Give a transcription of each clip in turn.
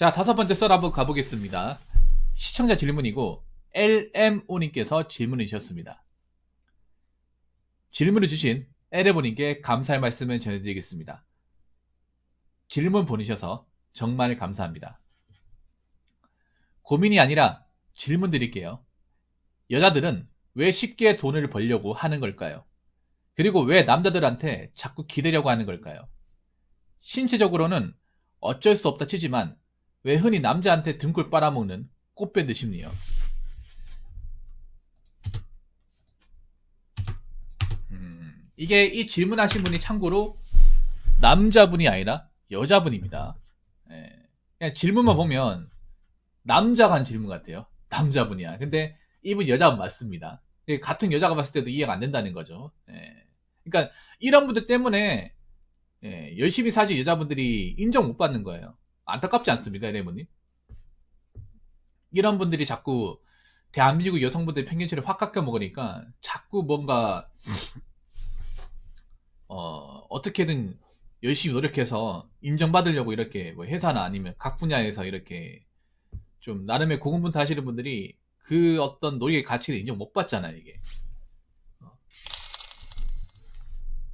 자, 다섯 번째 썰 한번 가보겠습니다. 시청자 질문이고 LMO님께서 질문을 주셨습니다. 질문을 주신 LMO님께 감사의 말씀을 전해드리겠습니다. 질문 보내셔서 정말 감사합니다. 고민이 아니라 질문 드릴게요. 여자들은 왜 쉽게 돈을 벌려고 하는 걸까요? 그리고 왜 남자들한테 자꾸 기대려고 하는 걸까요? 신체적으로는 어쩔 수 없다 치지만 왜 흔히 남자한테 등골 빨아먹는 꽃뱀 심리요? 이게 이 질문하신 분이 참고로 남자분이 아니라 여자분입니다. 예. 그냥 질문만 보면 남자가 한 질문 같아요. 남자분이야. 근데 이분 여자분 맞습니다. 같은 여자가 봤을 때도 이해가 안 된다는 거죠. 예. 그러니까 이런 분들 때문에 열심히 사실 여자분들이 인정 못 받는 거예요. 안타깝지 않습니까, 레몬님? 이런 분들이 자꾸 대한민국 여성분들 평균치를 확 깎여 먹으니까 자꾸 뭔가 어떻게든 열심히 노력해서 인정받으려고 이렇게 뭐 회사나 아니면 각 분야에서 이렇게 좀 나름의 고군분투 하시는 분들이 그 어떤 노력의 가치를 인정 못 받잖아요, 이게.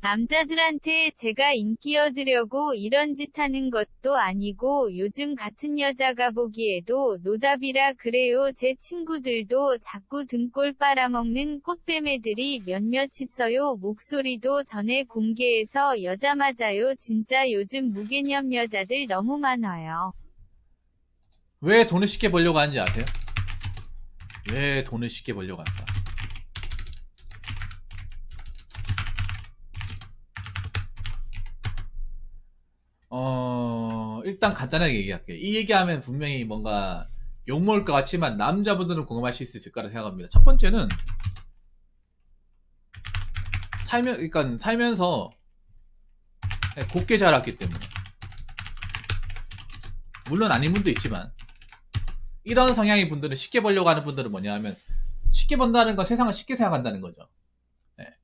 남자들한테 제가 인기 얻으려고 이런 짓 하는 것도 아니고 요즘 같은 여자가 보기에도 노답이라 그래요. 제 친구들도 자꾸 등골 빨아먹는 꽃뱀 애들이 몇몇 있어요. 목소리도 전에 공개해서 여자 맞아요. 진짜 요즘 무개념 여자들 너무 많아요. 왜 돈을 쉽게 벌려고 하는지 아세요? 왜 돈을 쉽게 벌려고 할까? 일단 간단하게 얘기할게요. 이 얘기하면 분명히 뭔가 욕먹을 것 같지만 남자분들은 공감하실 수 있을 거라 생각합니다. 첫 번째는 그러니까 살면서 곱게 자랐기 때문에. 물론 아닌 분도 있지만 이런 성향의 분들은 쉽게 벌려고 하는 분들은 뭐냐 하면 쉽게 번다는 건 세상을 쉽게 생각한다는 거죠.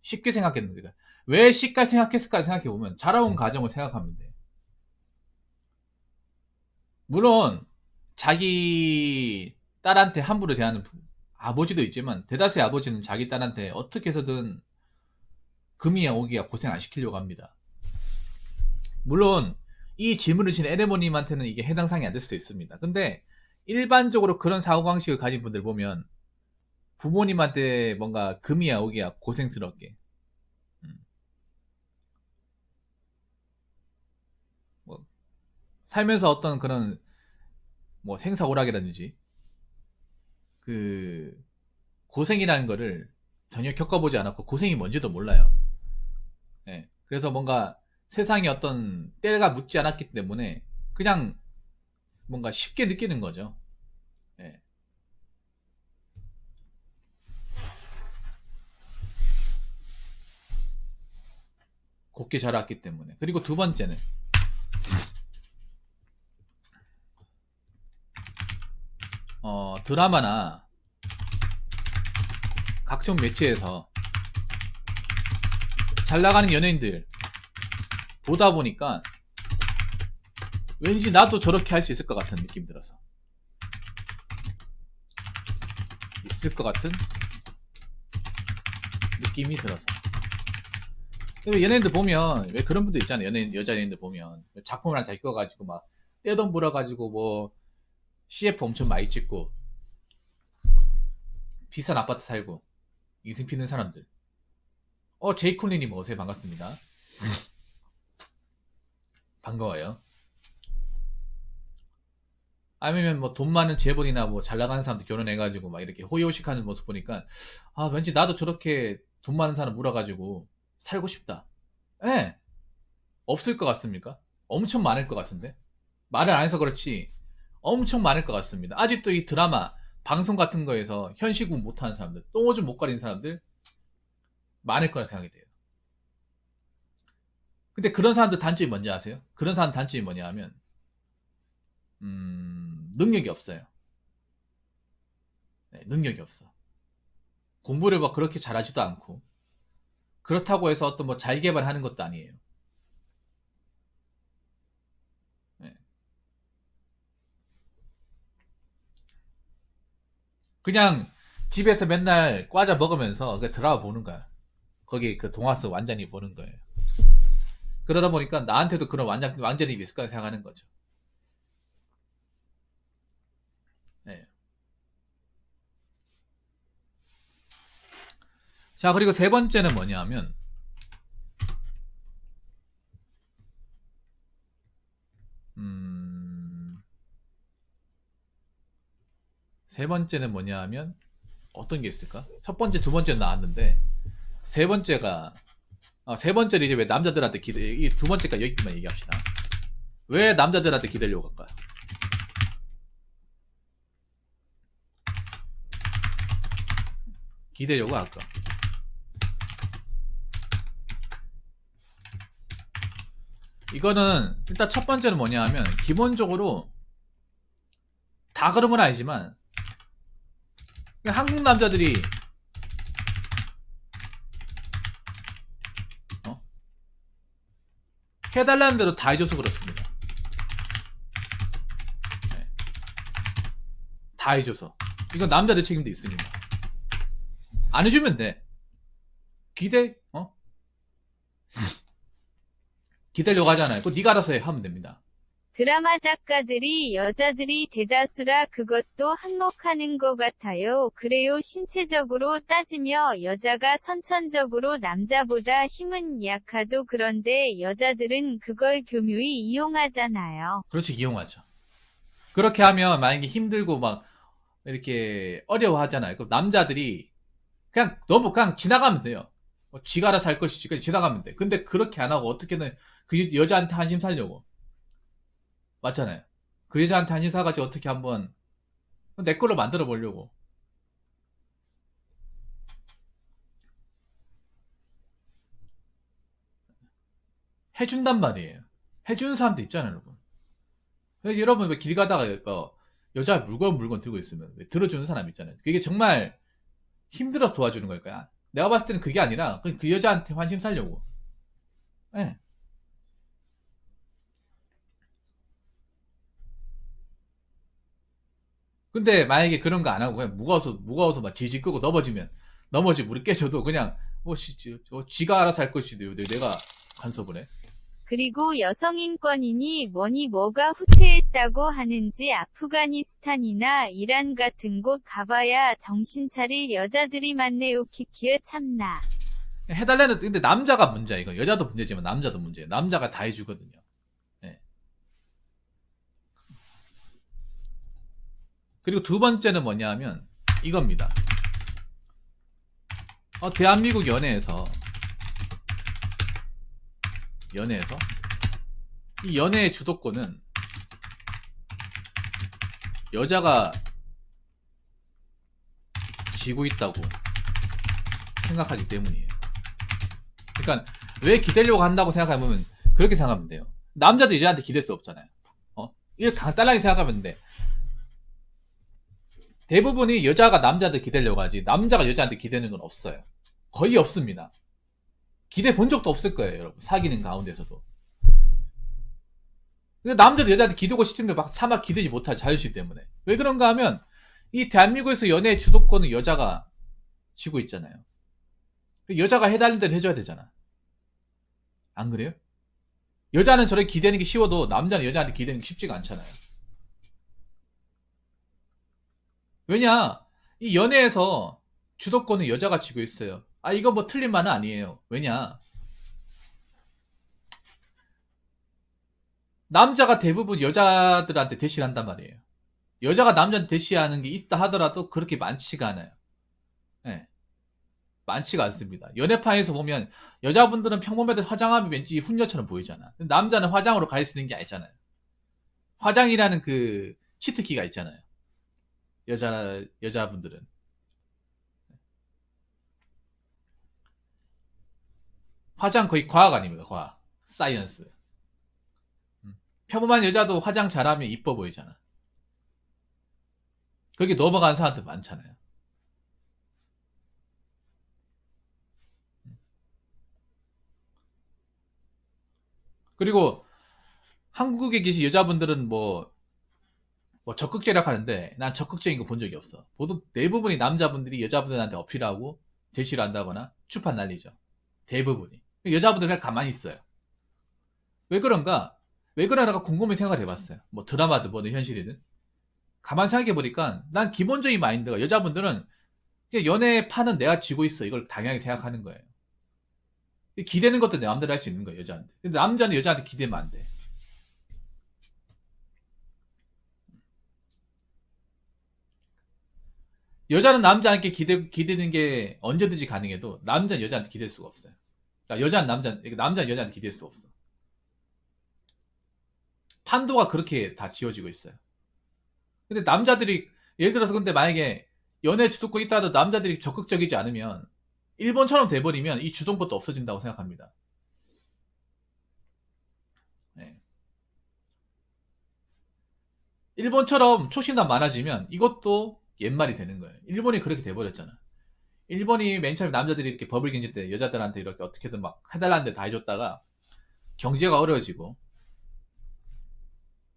쉽게 생각했는 거예요. 왜 쉽게 생각했을까 생각해보면 자라온 가정을 생각하면 돼. 물론 자기 딸한테 함부로 대하는 아버지도 있지만 대다수의 아버지는 자기 딸한테 어떻게 해서든 금이야 오기야 고생 안 시키려고 합니다. 물론 이 질문을 주신 에레모님한테는 이게 해당 사항이 안 될 수도 있습니다. 근데 일반적으로 그런 사고방식을 가진 분들 보면 부모님한테 뭔가 금이야 오기야 고생스럽게 뭐 살면서 어떤 그런 뭐 생사오락이라든지 그 고생이라는 거를 전혀 겪어보지 않았고 고생이 뭔지도 몰라요. 그래서 뭔가 세상에 어떤 때가 묻지 않았기 때문에 그냥 뭔가 쉽게 느끼는 거죠. 예. 곱게 자랐기 때문에. 그리고 두 번째는 드라마나 각종 매체에서 잘 나가는 연예인들 보다 보니까 왠지 나도 저렇게 할 수 있을 것 같은 느낌이 들어서 있을 것 같은 느낌이 들어서 연예인들 보면 왜 그런 분들 있잖아요. 여자 연예인들 보면 작품을 하나 잘 끼워가지고 막 떼돈 벌어가지고 뭐 CF 엄청 많이 찍고 비싼 아파트 살고 인생 피는 사람들. 제이콜리님 어서오세요. 반갑습니다. 반가워요. 아니면 뭐 돈 많은 재벌이나 뭐 잘 나가는 사람들 결혼해가지고 막 이렇게 호의호식하는 모습 보니까 왠지 나도 저렇게 돈 많은 사람 물어가지고 살고 싶다. 예. 없을 것 같습니까? 엄청 많을 것 같은데. 말을 안 해서 그렇지 엄청 많을 것 같습니다. 아직도 이 드라마 방송 같은 거에서 현시공 못하는 사람들, 똥오줌 못 가리는 사람들 많을 거라 생각이 돼요. 근데 그런 사람들 단점이 뭔지 아세요? 그런 사람 단점이 뭐냐 하면 능력이 없어요. 능력이 없어. 공부를 막 그렇게 잘하지도 않고 그렇다고 해서 어떤 뭐 자기개발하는 것도 아니에요. 。 네. 。 。 。 。 。 。 。 。 。 。 。 。 。 。 。 。 。 。 。 。 。 。 。 。 。 。 。 。 。 。 。 。 。 。 。 。 。 。 。 。 。 。 。 。 。 네. 。 네. 。 그냥 집에서 맨날 과자 먹으면서 그 드라마 보는 거야. 거기 그 동화 속 완전히 보는 거예요. 그러다 보니까 나한테도 그런 완전히 있을 거라 생각하는 거죠. 네. 자, 그리고 세 번째는 뭐냐면, 세 번째는 뭐냐면, 어떤 게 있을까? 첫 번째, 두 번째는 나왔는데, 세 번째가, 세 번째는 이제 왜 남자들한테 이 두 번째가 여기만 얘기합시다. 왜 남자들한테 기대려고 할까요? 기대려고 할까? 이거는 일단 첫 번째는 뭐냐 하면 기본적으로 다 그런 건 아니지만 한국 남자들이 해달라는 대로 다 해줘서 그렇습니다. 네. 다 해줘서 이건 남자들 책임도 있습니다. 안 해주면 돼. 기대려고 하잖아요. 그거 네가 알아서 해 하면 됩니다. 드라마 작가들이 여자들이 대다수라 그것도 한몫하는 것 같아요. 그래요. 신체적으로 따지며 여자가 선천적으로 남자보다 힘은 약하죠. 그런데 여자들은 그걸 교묘히 이용하잖아요. 그렇지, 이용하죠. 그렇게 하면 만약에 힘들고 막 이렇게 어려워하잖아요. 그럼 남자들이 그냥 너무 그냥 지나가면 돼요. 지가 알아서 할 것이지. 그냥 지나가면 돼. 근데 그렇게 안 하고 어떻게든 그 여자한테 한심 살려고. 맞잖아요. 그 여자한테 한심 사가지고 어떻게 한번 내 걸로 만들어 보려고. 해준단 말이에요. 해주는 사람도 있잖아요, 여러분. 그래서 여러분 왜 길 가다가 여자 물건 들고 있으면 왜 들어주는 사람 있잖아요. 그게 정말 힘들어서 도와주는 걸까요? 내가 봤을 때는 그게 아니라 그 여자한테 환심 살려고. 예. 근데 만약에 그런 거 안 하고 그냥 무거워서 막 질질 끄고 넘어지면 무릎 깨져도 그냥 지가 알아서 할 것이지 왜 내가 간섭을 해? 그리고 여성인권이니 뭐니 뭐가 후퇴했다고 하는지 아프가니스탄이나 이란 같은 곳 가봐야 정신 차릴 여자들이 많네요. 키키에 참나. 해달라는 근데 남자가 문제야 이거. 여자도 문제지만 남자도 문제야. 남자가 다 해주거든요. 예. 그리고 두 번째는 뭐냐면 이겁니다. 대한민국 연애에서 이 연애의 주도권은 여자가 쥐고 있다고 생각하기 때문이에요. 그러니까 왜 기대려고 한다고 생각하면 그렇게 생각하면 돼요. 남자도 여자한테 기댈 수 없잖아요. 이렇게 간단하게 생각하면 돼. 대부분이 여자가 남자한테 기대려고 하지 남자가 여자한테 기대는 건 없어요. 거의 없습니다. 기대 본 적도 없을 거예요, 여러분. 사귀는 가운데서도. 남자도 여자한테 기대고 싶은데 막 차마 기대지 못할 자유시 때문에. 왜 그런가 하면 이 대한민국에서 연애의 주도권은 여자가 쥐고 있잖아요. 여자가 해달라는 대로 해줘야 되잖아. 안 그래요? 여자는 저렇게 기대는 게 쉬워도 남자는 여자한테 기대는 게 쉽지가 않잖아요. 왜냐? 이 연애에서 주도권은 여자가 쥐고 있어요. 이거 뭐 틀린 말은 아니에요. 왜냐? 남자가 대부분 여자들한테 대시를 한단 말이에요. 여자가 남자한테 대시하는 게 있다 하더라도 그렇게 많지가 않아요. 네. 많지가 않습니다. 연애파에서 보면 여자분들은 평범해도 화장하면 왠지 훈녀처럼 보이잖아. 남자는 화장으로 가릴 수 있는 게 아니잖아요. 화장이라는 그 치트키가 있잖아요. 여자분들은. 화장 거의 과학 아닙니까? 과학. 사이언스. 평범한 여자도 화장 잘하면 이뻐 보이잖아. 거기 넘어간 사람들 많잖아요. 그리고 한국에 계신 여자분들은 뭐 뭐 적극제력 하는데 난 적극적인 거 본 적이 없어. 보통 대부분이 남자분들이 여자분들한테 어필하고 제시를 한다거나 추판 날리죠. 대부분이. 여자분들은 그냥 가만히 있어요. 왜 그런가? 왜 그러나 궁금해 생각을 해봤어요. 뭐 드라마든 뭐든 현실이든. 가만 생각해보니까 난 기본적인 마인드가 여자분들은 그냥 연애 판은 내가 쥐고 있어. 이걸 당연하게 생각하는 거예요. 기대는 것도 내 마음대로 할 수 있는 거예요, 여자한테. 근데 남자는 여자한테 기대면 안 돼. 여자는 남자한테 기대는 게 언제든지 가능해도 남자는 여자한테 기댈 수가 없어요. 그러니까 남자는 여자한테 기댈 수 없어. 판도가 그렇게 다 지어지고 있어요. 근데 남자들이, 예를 들어서 근데 만약에 연애 주도권 있다 하도 남자들이 적극적이지 않으면 일본처럼 돼버리면 이 주동권도 없어진다고 생각합니다. 네. 일본처럼 초신남 많아지면 이것도 옛말이 되는 거예요. 일본이 그렇게 돼버렸잖아. 일본이 맨 처음에 남자들이 이렇게 버블 경제 때 여자들한테 이렇게 어떻게든 막 해달라는 데 다 해줬다가 경제가 어려워지고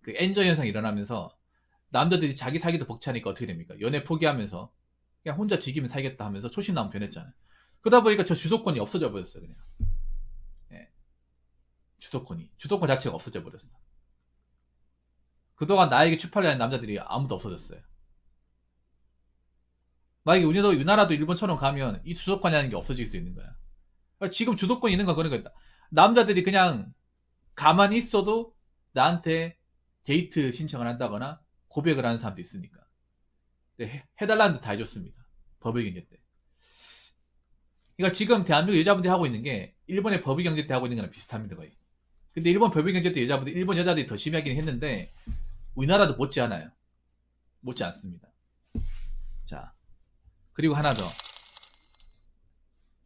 그 엔저 현상이 일어나면서 남자들이 자기 살기도 벅차니까 어떻게 됩니까? 연애 포기하면서 그냥 혼자 즐기면 살겠다 하면서 초신남 변했잖아요. 그러다 보니까 저 주도권이 없어져 버렸어요. 그냥. 예. 주도권 자체가 없어져 버렸어. 그동안 나에게 추팔을 하는 남자들이 아무도 없어졌어요. 만약에 우리나라도 일본처럼 가면 이 주도권이라는 게 없어질 수 있는 거야. 지금 주도권이 있는 건 그런 거다. 남자들이 그냥 가만히 있어도 나한테 데이트 신청을 한다거나 고백을 하는 사람도 있으니까. 해달라는 데 다 해줬습니다. 법의 경제 때. 그러니까 지금 대한민국 여자분들이 하고 있는 게 일본의 법의 경제 때 하고 있는 거랑 비슷합니다, 거의. 근데 일본 법의 경제 때 일본 여자들이 더 심하긴 했는데 우리나라도 못지 않아요. 못지 않습니다. 자, 그리고 하나 더.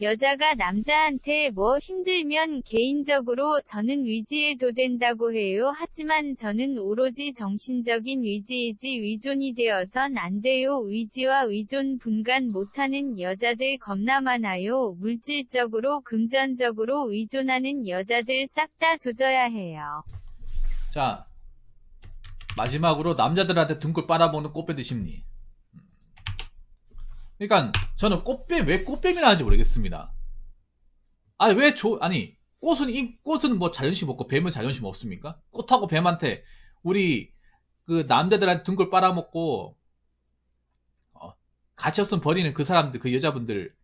여자가 남자한테 뭐 힘들면 개인적으로 저는 위지해도 된다고 해요. 하지만 저는 오로지 정신적인 위지이지 위존이 되어선 안 돼요. 위지와 위존 분간 못하는 여자들 겁나 많아요. 물질적으로 금전적으로 위존하는 여자들 싹 다 조져야 해요. 자, 마지막으로 남자들한테 등골 빨아먹는 꽃뱀들 심리. 그러니까 저는 왜 꽃뱀이나 하는지 모르겠습니다. 아니 꽃은 뭐 자존심 없고 뱀은 자존심 없습니까? 꽃하고 뱀한테 우리 그 남자들한테 등골 빨아먹고 가치없음 버리는 그 사람들, 그 여자분들,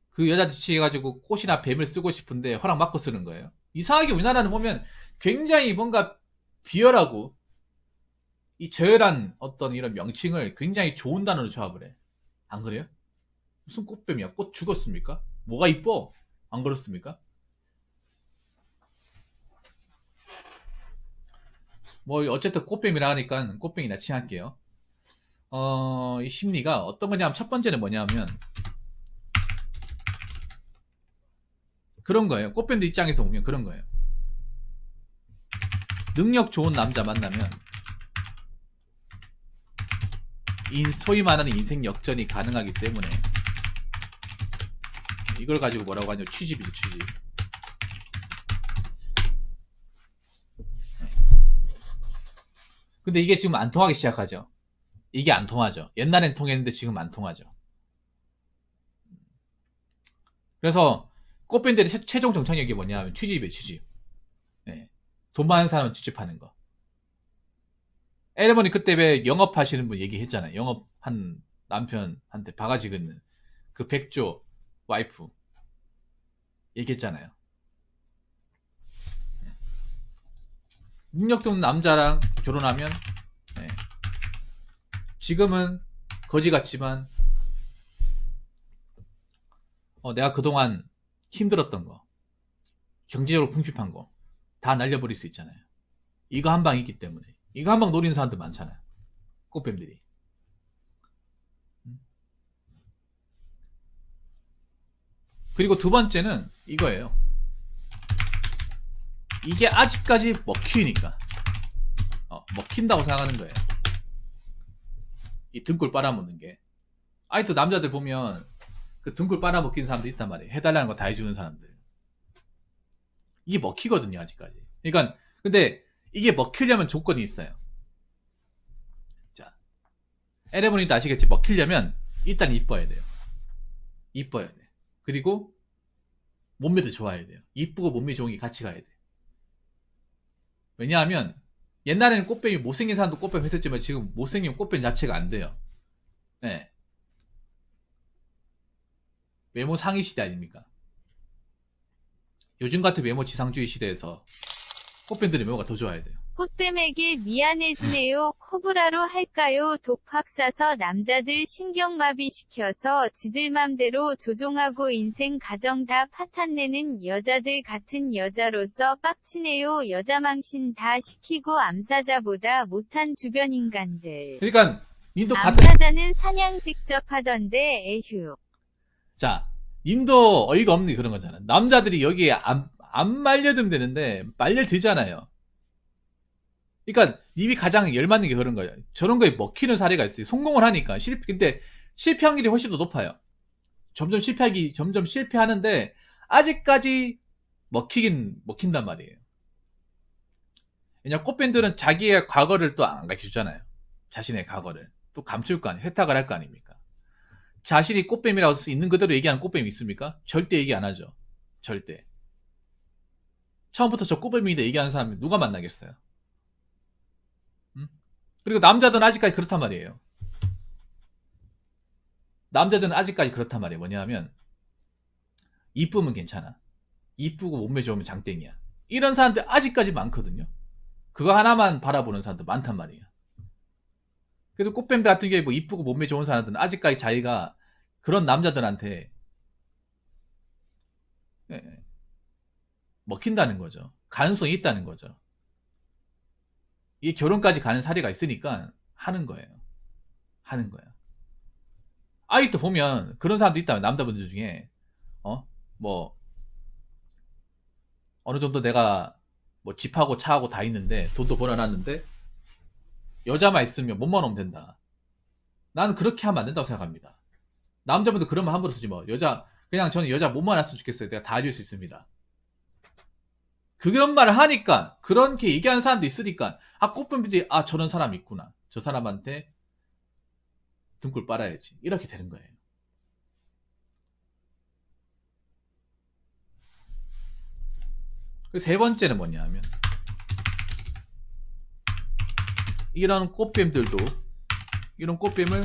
그 여자들 취해가지고 꽃이나 뱀을 쓰고 싶은데 허락 받고 쓰는 거예요. 이상하게 우리나라는 보면 굉장히 뭔가 비열하고 이 저열한 어떤 이런 명칭을 굉장히 좋은 단어로 조합을 해. 안 그래요? 무슨 꽃뱀이야? 꽃 죽었습니까? 뭐가 이뻐? 안 그렇습니까? 뭐 어쨌든 꽃뱀이라 하니까 꽃뱀이나 칭할게요. 이 심리가 어떤 거냐면 첫 번째는 뭐냐면 그런 거예요. 꽃뱀들 입장에서 보면 그런 거예요. 능력 좋은 남자 만나면 소위 말하는 인생 역전이 가능하기 때문에 이걸 가지고 뭐라고 하냐면 취집이죠, 취집. 근데 이게 지금 안 통하기 시작하죠. 이게 안 통하죠. 옛날엔 통했는데 지금 안 통하죠. 그래서 꽃뱀들의 최종 정착력이 뭐냐면 취집이에요, 취집. 네. 돈 많은 사람은 취집하는 거. 에레머니 그때 왜 영업하시는 분 얘기했잖아요. 영업한 남편한테 바가지 긋는 그 백조 와이프 얘기했잖아요. 능력 좋은 남자랑 결혼하면 지금은 거지 같지만 내가 그동안 힘들었던 거, 경제적으로 궁핍한 거 다 날려버릴 수 있잖아요. 이거 한 방이기 때문에. 이거 한 방 노리는 사람들 많잖아요. 꽃뱀들이. 그리고 두 번째는 이거예요. 이게 아직까지 먹히니까. 먹힌다고 생각하는 거예요. 이 등골 빨아먹는 게. 아직도 남자들 보면 그 등골 빨아먹힌 사람들 있단 말이에요. 해달라는 거 다 해주는 사람들. 이게 먹히거든요, 아직까지. 그러니까, 근데 이게 먹히려면 조건이 있어요. 여러분이도 아시겠지? 먹히려면 일단 이뻐야 돼요. 이뻐야 돼. 그리고 몸매도 좋아야 돼요. 이쁘고 몸매 좋은 게 같이 가야 돼. 왜냐하면 옛날에는 꽃뱀이 못생긴 사람도 꽃뱀 했었지만 지금 못생긴 꽃뱀 자체가 안 돼요. 네. 외모 상위 시대 아닙니까? 요즘 같은 외모 지상주의 시대에서 꽃뱀들의 외모가 더 좋아야 돼요. 꽃뱀에게 미안해지네요. 코브라로 할까요? 독확 싸서 남자들 신경마비시켜서 지들 맘대로 조종하고 인생 가정 다 파탄내는 여자들 같은 여자로서 빡치네요. 여자망신 다 시키고 암사자보다 못한 주변 인간들. 그러니까 님도 같은 암사자는 사냥 직접 하던데 에휴. 자, 님도 어이가 없는 게 그런 거잖아. 남자들이 여기에 안 말려들면 되는데 말려들잖아요. 그러니까 님이 가장 열받는 게 그런 거예요. 저런 거에 먹히는 사례가 있어요. 성공을 하니까 근데 실패 확률이 훨씬 더 높아요. 점점 실패하는데 아직까지 먹힌단 말이에요. 왜냐 꽃밴들은 자기의 과거를 또 안 가르쳐주잖아요. 자신의 과거를 또 감출 거 아니에요. 세탁을 할 거 아닙니까? 자신이 꽃뱀이라고 있는 그대로 얘기하는 꽃뱀이 있습니까? 절대 얘기 안 하죠. 절대. 처음부터 저 꽃뱀이다 얘기하는 사람이 누가 만나겠어요? 그리고 남자들은 아직까지 그렇단 말이에요. 남자들은 아직까지 그렇단 말이에요. 뭐냐면 이쁘면 괜찮아. 이쁘고 몸매 좋으면 장땡이야. 이런 사람들 아직까지 많거든요. 그거 하나만 바라보는 사람들 많단 말이에요. 그래서 꽃뱀들 같은 경우에 뭐 이쁘고 몸매 좋은 사람들은 아직까지 자기가 그런 남자들한테 먹힌다는 거죠. 가능성이 있다는 거죠. 이게 결혼까지 가는 사례가 있으니까 하는 거예요. 하는 거야. 아직도 보면 그런 사람도 있다면 남자분들 중에 뭐 어느 정도 내가 뭐 집하고 차하고 다 있는데 돈도 벌어놨는데 여자만 있으면 몸만 오면 된다. 나는 그렇게 하면 안 된다고 생각합니다. 남자분들 그런 말 함부로 쓰지 뭐. 그냥 저는 여자 몸만 왔으면 좋겠어요. 내가 다 해줄 수 있습니다. 그런 말을 하니까 그렇게 얘기하는 사람도 있으니까 꽃뱀들이 저런 사람 있구나. 저 사람한테 등골 빨아야지. 이렇게 되는 거예요. 세 번째는 뭐냐면 이런 꽃뱀들도 이런 꽃뱀을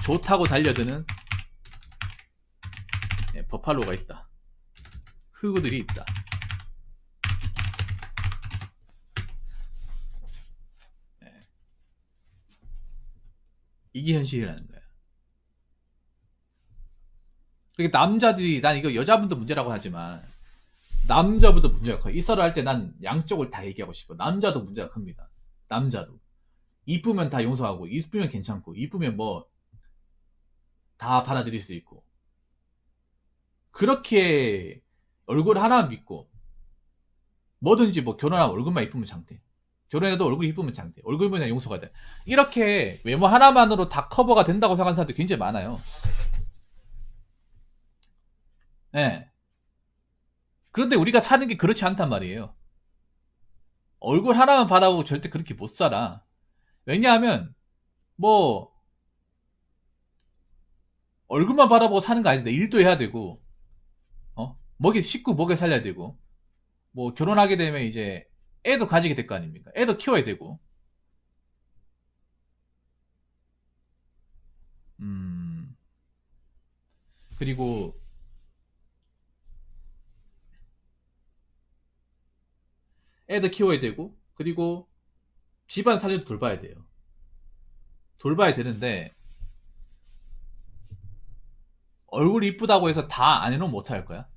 좋다고 달려드는 버팔로가 있다. 흑우들이 있다. 이게 현실이라는 거야. 그러니까 남자들이, 난 이거 여자분도 문제라고 하지만 남자분도 문제가 커요. 이 썰을 할 때 난 양쪽을 다 얘기하고 싶어. 남자도 문제가 큽니다. 남자도. 이쁘면 다 용서하고, 이쁘면 괜찮고, 이쁘면 뭐 다 받아들일 수 있고, 그렇게 얼굴 하나 믿고 뭐든지 뭐 결혼하면 얼굴만 이쁘면 장대, 결혼해도 얼굴 이쁘면 장대, 얼굴만 용서가 돼, 이렇게 외모 하나만으로 다 커버가 된다고 생각하는 사람들 굉장히 많아요. 네. 그런데 우리가 사는 게 그렇지 않단 말이에요. 얼굴 하나만 바라보고 절대 그렇게 못 살아. 왜냐하면 뭐 얼굴만 바라보고 사는 거 아닌데 일도 해야 되고, 식구 먹여 살려야 되고, 뭐 결혼하게 되면 이제 애도 가지게 될 거 아닙니까? 애도 키워야 되고. 그리고 애도 키워야 되고, 그리고 집안 살림도 돌봐야 돼요. 돌봐야 되는데 얼굴이 이쁘다고 해서 다 안 해놓으면 어떡할 거야?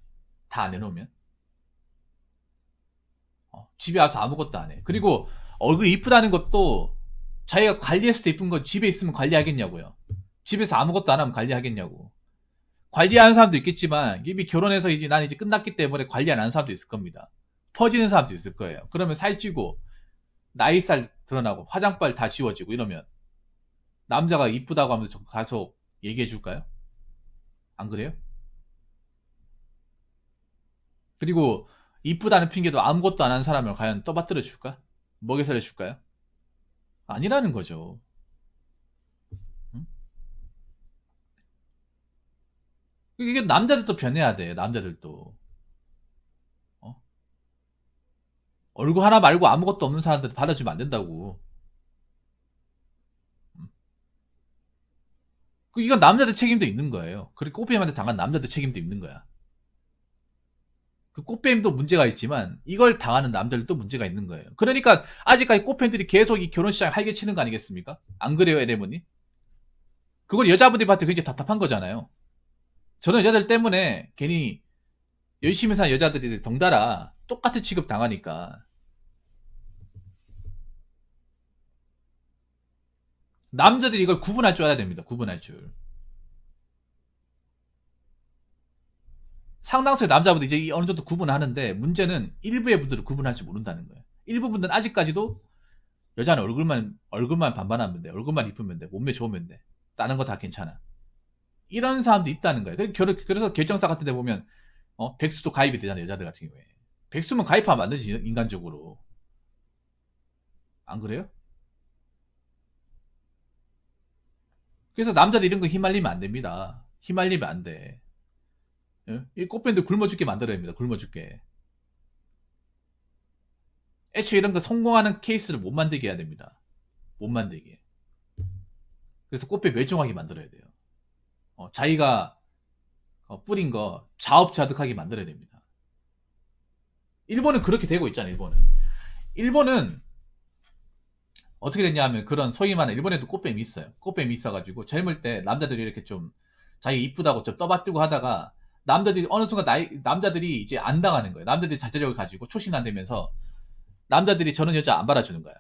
다 안 해놓으면 집에 와서 아무것도 안 해. 그리고 얼굴이 이쁘다는 것도 자기가 관리했을 때 이쁜 건 집에 있으면 관리하겠냐고요. 집에서 아무것도 안 하면 관리하겠냐고. 관리하는 사람도 있겠지만 이미 결혼해서 이제 난 이제 끝났기 때문에 관리 안 하는 사람도 있을 겁니다. 퍼지는 사람도 있을 거예요. 그러면 살찌고 나이살 드러나고 화장빨 다 지워지고 이러면 남자가 이쁘다고 하면서 가서 얘기해 줄까요? 안 그래요? 그리고 이쁘다는 핑계도 아무것도 안 하는 사람을 과연 떠받들어 줄까? 먹여 살려 줄까요? 아니라는 거죠. 이게 남자들도 변해야 돼. 남자들도. 어? 얼굴 하나 말고 아무것도 없는 사람들 받아주면 안 된다고. 음. 이건 남자들 책임도 있는 거예요. 그리고 꽃뱀한테 당한 남자들 책임도 있는 거야. 그 꽃뱀도 문제가 있지만 이걸 당하는 남자들도 문제가 있는 거예요. 그러니까 아직까지 꽃뱀들이 계속 이 결혼시장 활개 치는 거 아니겠습니까? 안 그래요, 에레모니? 그걸 여자분들한테 굉장히 답답한 거잖아요. 저는 여자들 때문에 괜히 열심히 사는 여자들이 덩달아 똑같은 취급 당하니까 남자들이 이걸 구분할 줄 알아야 됩니다. 구분할 줄. 상당수의 남자분들이 이제 어느 정도 구분하는데 문제는 일부의 분들은 구분할지 모른다는 거예요. 일부 분들은 아직까지도 여자는 얼굴만 반반하면 돼. 얼굴만 이쁘면 돼. 몸매 좋으면 돼. 다른 거 다 괜찮아. 이런 사람도 있다는 거예요. 그래서 결정사 같은 데 보면 백수도 가입이 되잖아요. 여자들 같은 경우에. 백수면 가입하면 안 되지, 인간적으로. 안 그래요? 그래서 남자들 이런 거 휘말리면 안 됩니다. 휘말리면 안 돼. 예? 이 꽃밴드 굶어 죽게 만들어야 됩니다. 굶어 죽게. 애초에 이런 거 성공하는 케이스를 못 만들게 해야 됩니다. 못 만들게. 그래서 꽃배 멸종하게 만들어야 돼요. 자기가 뿌린 거 자업자득하게 만들어야 됩니다. 일본은 그렇게 되고 있잖아요. 일본은 어떻게 됐냐 하면 그런 소위 말하는 일본에도 꽃뱀이 있어요. 꽃뱀이 있어가지고 젊을 때 남자들이 이렇게 좀 자기 이쁘다고 좀 떠받들고 하다가 남자들이 어느 순간 남자들이 이제 안 당하는 거예요. 남자들이 자제력을 가지고 초신안되면서 남자들이 저런 여자 안 받아주는 거야.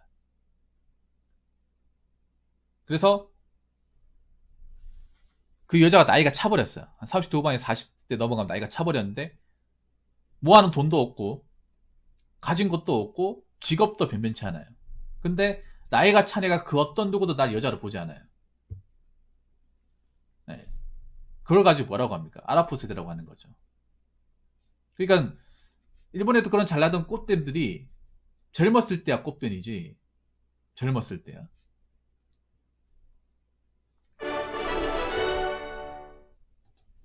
그래서 그 여자가 나이가 차버렸어요. 한 30대 후반에서 40대 넘어가면 나이가 차버렸는데 모아놓은 돈도 없고 가진 것도 없고 직업도 변변치 않아요. 근데 나이가 찬 애가 그 어떤 누구도 날 여자로 보지 않아요. 네. 그걸 가지고 뭐라고 합니까? 아라포 세대라고 하는 거죠. 그러니까 일본에도 그런 잘나던 꽃뱀들이 젊었을 때야 꽃뱀이지. 젊었을 때야.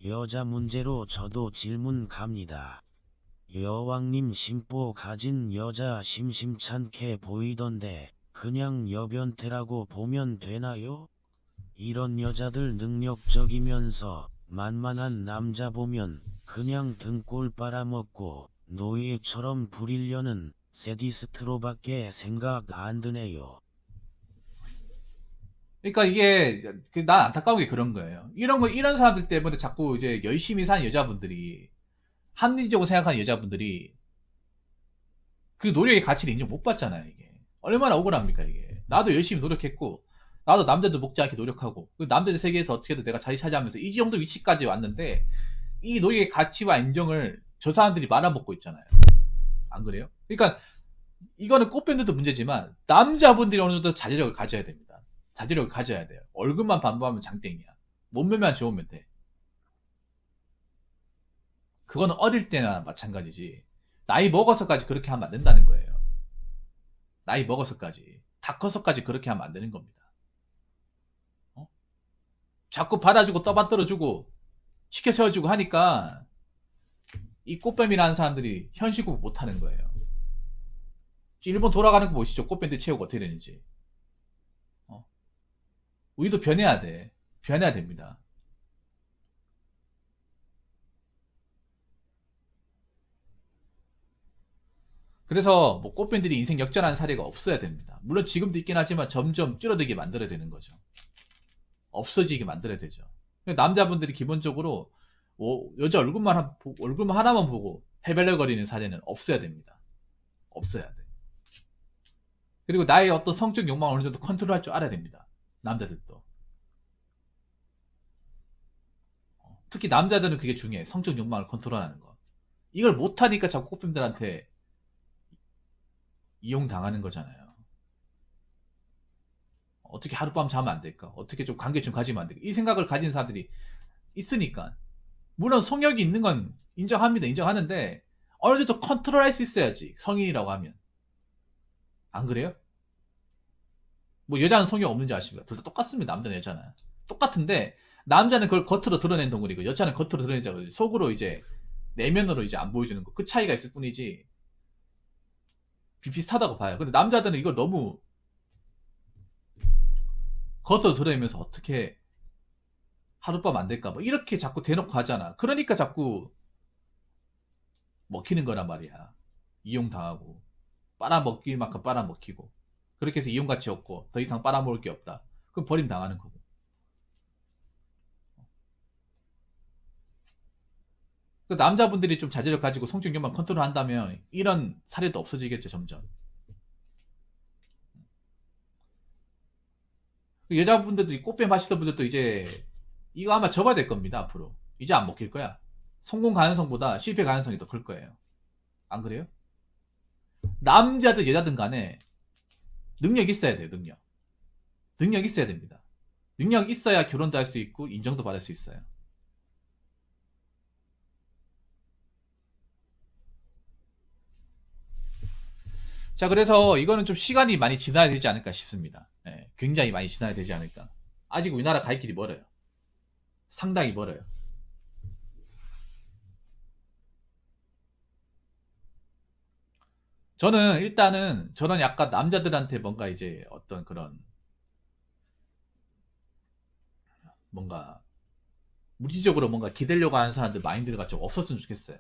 여자 문제로 저도 질문 갑니다. 여왕님 심보 가진 여자 심심찮게 보이던데 그냥 여변태라고 보면 되나요? 이런 여자들 능력적이면서 만만한 남자 보면 그냥 등골 빨아먹고 노예처럼 부리려는 세디스트로밖에 생각 안 드네요. 그러니까 이게 난 안타까운 게 그런 거예요. 이런 사람들 때문에 자꾸 이제 열심히 사는 여자분들이 합리적으로 생각하는 여자분들이 그 노력의 가치를 인정 못 받잖아요. 이게 얼마나 억울합니까 이게. 나도 열심히 노력했고 나도 남자들 먹지 않게 노력하고 그 남자들 세계에서 어떻게든 내가 자리 차지하면서 이 정도 위치까지 왔는데 이 노력의 가치와 인정을 저 사람들이 말아먹고 있잖아요. 안 그래요? 그러니까 이거는 꽃밴드도 문제지만 남자분들이 어느 정도 자제력을 가져야 됩니다. 자제력을 가져야 돼요. 얼굴만 반반하면 장땡이야. 몸매만 좋으면 돼. 그거는 어릴 때나 마찬가지지. 나이 먹어서까지 그렇게 하면 안 된다는 거예요. 나이 먹어서까지. 다 커서까지 그렇게 하면 안 되는 겁니다. 자꾸 받아주고 떠받들어주고 시켜 세워주고 하니까 이 꽃뱀이라는 사람들이 현실공부 못하는 거예요. 일본 돌아가는 거 보시죠. 꽃뱀들 채우고 어떻게 되는지. 우리도 변해야 돼. 변해야 됩니다. 그래서 뭐 꽃뱀들이 인생 역전하는 사례가 없어야 됩니다. 물론 지금도 있긴 하지만 점점 줄어들게 만들어야 되는 거죠. 없어지게 만들어야 되죠. 남자분들이 기본적으로 여자 얼굴만 하나만 보고 헤벨레거리는 사례는 없어야 됩니다. 없어야 돼. 그리고 나의 어떤 성적 욕망을 어느 정도 컨트롤할 줄 알아야 됩니다. 남자들도. 특히 남자들은 그게 중요해. 성적 욕망을 컨트롤하는 거. 이걸 못하니까 자꾸 꽃뱀들한테 이용당하는 거잖아요. 어떻게 하룻밤 자면 안 될까? 어떻게 좀 관계 좀 가지면 안 될까? 이 생각을 가진 사람들이 있으니까. 물론 성욕이 있는 건 인정합니다. 인정하는데 어느 정도 컨트롤할 수 있어야지. 성인이라고 하면. 안 그래요? 뭐 여자는 성욕 없는지 아십니까? 둘 다 똑같습니다. 남자는 여자는. 똑같은데 남자는 그걸 겉으로 드러낸 동물이고 여자는 겉으로 드러내자고 속으로 이제 내면으로 이제 안 보여주는 거. 그 차이가 있을 뿐이지 비슷하다고 봐요. 근데 남자들은 이걸 너무 겉으로 드러내면서 어떻게 하룻밤 안 될까 뭐 이렇게 자꾸 대놓고 하잖아. 그러니까 자꾸 먹히는 거란 말이야. 이용당하고 빨아먹길 만큼 빨아먹히고 그렇게 해서 이용가치 없고 더 이상 빨아먹을 게 없다. 그럼 버림당하는 거고. 그 남자분들이 좀 자제력 가지고 성적욕만 컨트롤한다면 이런 사례도 없어지겠죠, 점점. 그 여자분들도 이 꽃뱀 하시던 분들도 이제 이거 아마 접어야 될 겁니다, 앞으로. 이제 안 먹힐 거야. 성공 가능성보다 실패 가능성이 더 클 거예요. 안 그래요? 남자든 여자든 간에 능력 있어야 돼요, 능력. 능력 있어야 됩니다. 능력 있어야 결혼도 할 수 있고 인정도 받을 수 있어요. 자, 그래서 이거는 좀 시간이 많이 지나야 되지 않을까 싶습니다. 예, 굉장히 많이 지나야 되지 않을까. 아직 우리나라 갈 길이 멀어요. 상당히 멀어요. 저는 일단은 저는 약간 남자들한테 뭔가 이제 어떤 그런 뭔가 무지적으로 뭔가 기대려고 하는 사람들 마인드가 좀 없었으면 좋겠어요.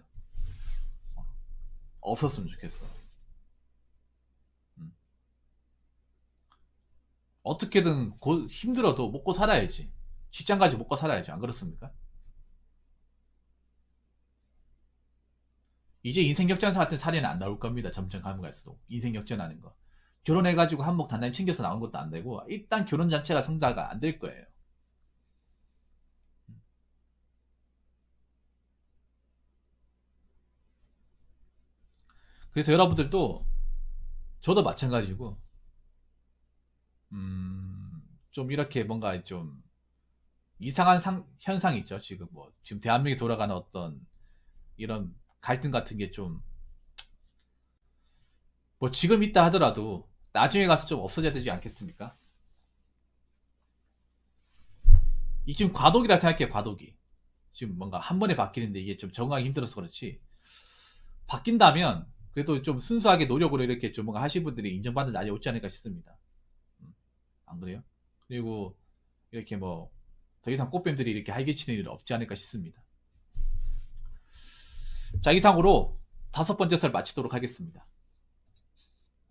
없었으면 좋겠어. 어떻게든 힘들어도 먹고 살아야지. 직장까지 먹고 살아야지. 안 그렇습니까? 이제 인생 역전사 같은 사례는 안 나올 겁니다. 점점 가면 갈수록. 인생 역전하는 거. 결혼해가지고 한몫 단단히 챙겨서 나온 것도 안 되고 일단 결혼 자체가 성사가 안 될 거예요. 그래서 여러분들도 저도 마찬가지고 좀 이렇게 뭔가 좀 이상한 현상이 있죠. 지금 대한민국에 돌아가는 어떤 이런 갈등 같은 게 좀 뭐 지금 있다 하더라도 나중에 가서 좀 없어져야 되지 않겠습니까? 이 지금 과도기라 생각해요. 과도기. 지금 뭔가 한 번에 바뀌는데 이게 좀 적응하기 힘들어서 그렇지. 바뀐다면 그래도 좀 순수하게 노력으로 이렇게 좀 뭔가 하신 분들이 인정받는 날이 오지 않을까 싶습니다. 안 그래요? 그리고 이렇게 뭐 더 이상 꽃뱀들이 이렇게 활개치는 일은 없지 않을까 싶습니다. 자, 이상으로 5번째 설 마치도록 하겠습니다.